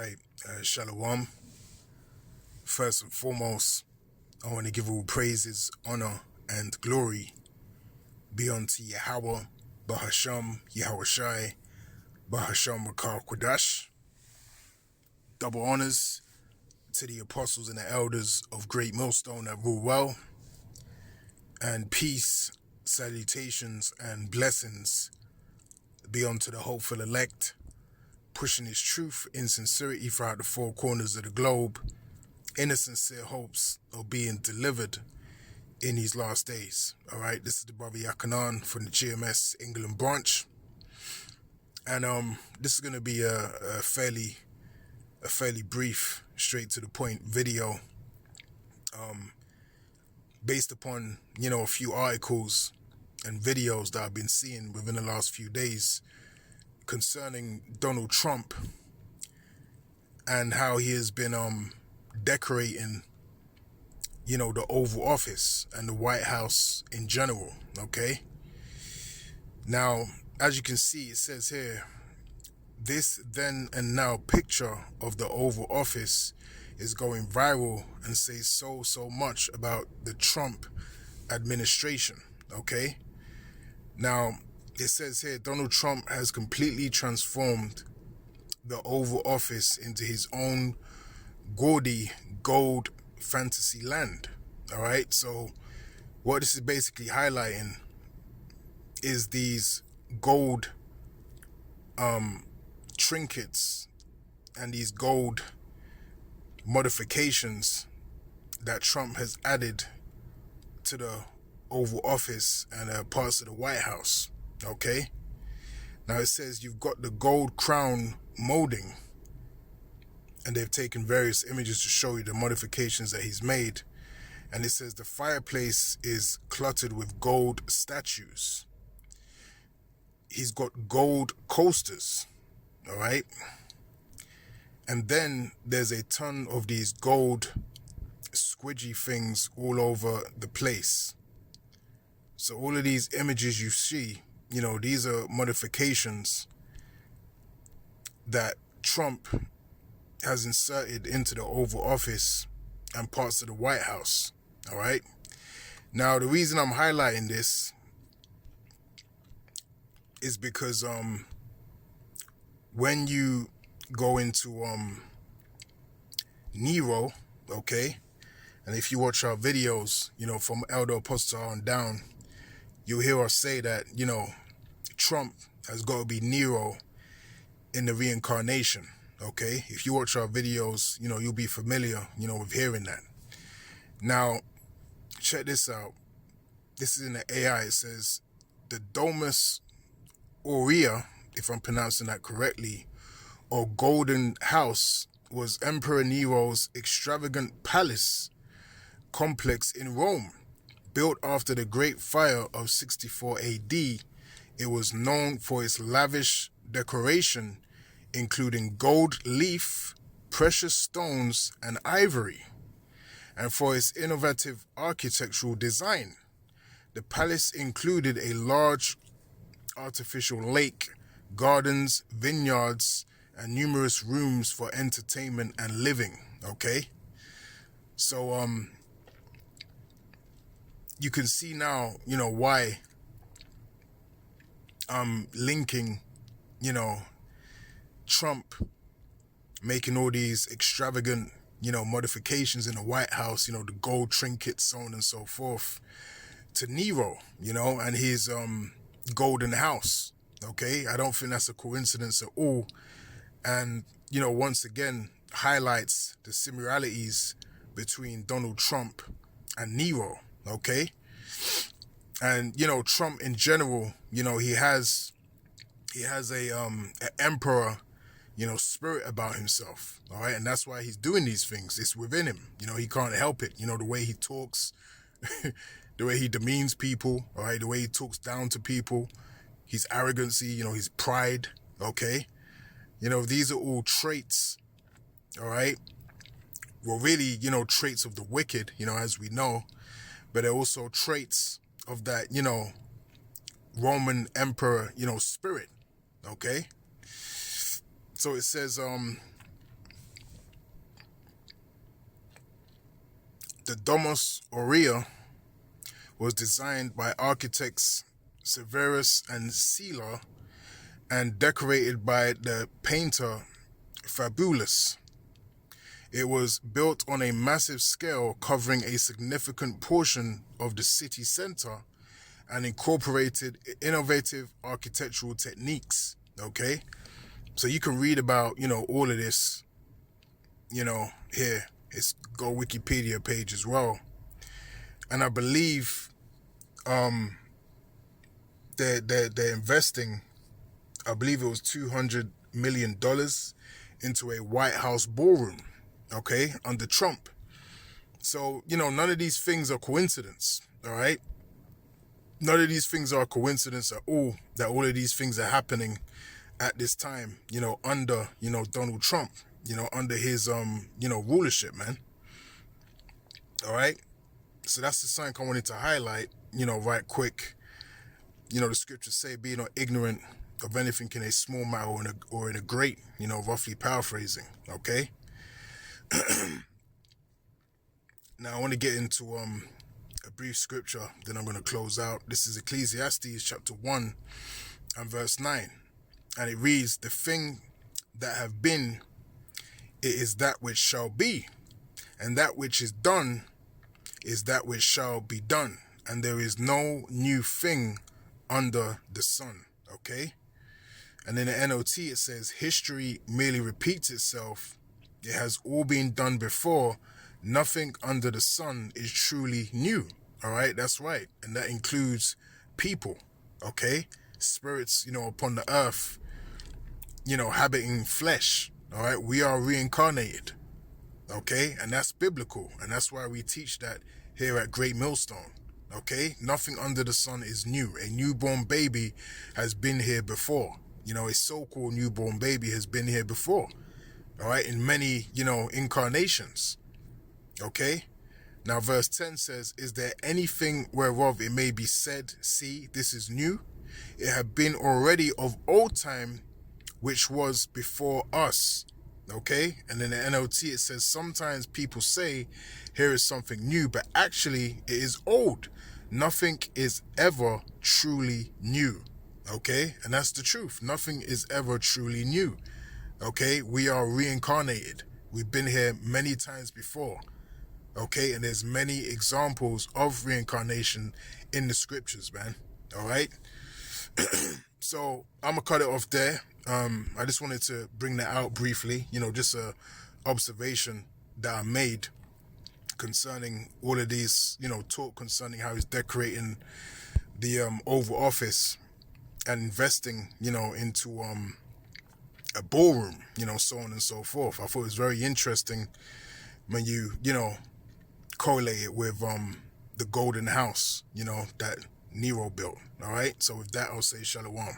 Right, Shalom. First and foremost, I want to give all praises, honor, and glory be unto Yahweh, Bahasham, Yahushai, Bahasham Rakar Kwadash. Double honors to the apostles and the elders of Great Millstone that rule well, and peace, salutations, and blessings be unto the hopeful elect, pushing his truth in sincerity throughout the four corners of the globe, in the sincere hopes of being delivered in these last days. All right, this is the brother Yakanan from the GMS England branch, and this is going to be a fairly brief, straight to the point video, based upon a few articles and videos that I've been seeing within the last few days concerning Donald Trump and how he has been decorating the Oval Office and the White House in general. Okay, now as you can see, it says here, this then and now picture of the Oval Office is going viral and says so much about the Trump administration. Okay, now it says here, Donald Trump has completely transformed the Oval Office into his own gaudy gold fantasy land. All right, so what this is basically highlighting is these gold trinkets and these gold modifications that Trump has added to the Oval Office and parts of the White House. Okay, now it says you've got the gold crown molding, and they've taken various images to show you the modifications that he's made. And it says the fireplace is cluttered with gold statues. He's got gold coasters, all right? And then there's a ton of these gold squidgy things all over the place. So all of these images you see, these are modifications that Trump has inserted into the Oval Office and parts of the White House. All right. Now, the reason I'm highlighting this is because when you go into Nero, okay, and if you watch our videos, from Elder Apostle on down, you'll hear us say that, Trump has got to be Nero in the reincarnation. Okay, if you watch our videos, you'll be familiar, with hearing that. Now, check this out. This is in the AI. It says the Domus Aurea, if I'm pronouncing that correctly, or Golden House, was Emperor Nero's extravagant palace complex in Rome. Built after the Great Fire of 64 AD, it was known for its lavish decoration, including gold leaf, precious stones, and ivory, and for its innovative architectural design. The palace included a large artificial lake, gardens, vineyards, and numerous rooms for entertainment and living. Okay, so you can see now, why I'm linking, Trump making all these extravagant, modifications in the White House, the gold trinkets, so on and so forth, to Nero, and his golden house. Okay, I don't think that's a coincidence at all. And, once again, highlights the similarities between Donald Trump and Nero. Okay, and Trump in general, he has a emperor spirit about himself. All right, and that's why he's doing these things. It's within him. He can't help it. The way he talks, the way he demeans people. All right, the way he talks down to people, his arrogancy, his pride. Okay, these are all traits. All right, well, really, traits of the wicked. As we know. But they're also traits of that, Roman emperor, spirit. Okay. So it says, The Domus Aurea was designed by architects Severus and Sila and decorated by the painter Fabulus. It was built on a massive scale, covering a significant portion of the city center and incorporated innovative architectural techniques. Okay, so you can read about, all of this, here. It's go Wikipedia page as well. And I believe they're investing, I believe it was $200 million into a White House ballroom, okay, under Trump. So, none of these things are coincidence, all right? None of these things are a coincidence at all, that all of these things are happening at this time, under, Donald Trump, under his, rulership, man. All right? So that's the sign I wanted to highlight, right quick. The scriptures say, be not ignorant of anything in a small matter or in a great, roughly paraphrasing, okay? Now, I want to get into a brief scripture, then I'm going to close out. This is Ecclesiastes chapter 1 and verse 9. And it reads, the thing that have been, it is that which shall be, and that which is done is that which shall be done, and there is no new thing under the sun, okay? And in the NOT it says, history merely repeats itself. It has all been done before. Nothing under the sun is truly new, all right? That's right, and that includes people, okay? Spirits, upon the earth, habiting flesh, all right? We are reincarnated, okay? And that's biblical, and that's why we teach that here at Great Millstone, okay? Nothing under the sun is new. A newborn baby has been here before. A so-called newborn baby has been here before, all right? In many, incarnations, okay? Now, verse 10 says, is there anything whereof it may be said, see, this is new? It had been already of old time, which was before us. Okay? And in the NLT it says, sometimes people say, here is something new, but actually it is old. Nothing is ever truly new. Okay? And that's the truth. Nothing is ever truly new. Okay? We are reincarnated. We've been here many times before. Okay? And there's many examples of reincarnation in the scriptures, man. All right? So I'm gonna cut it off there. I just wanted to bring that out briefly, just a observation that I made concerning all of these, talk concerning how he's decorating the Oval Office and investing, into a ballroom, so on and so forth. I thought it was very interesting when you correlate it with the Golden House, that Nero built. All right. So with that, I'll say shalom.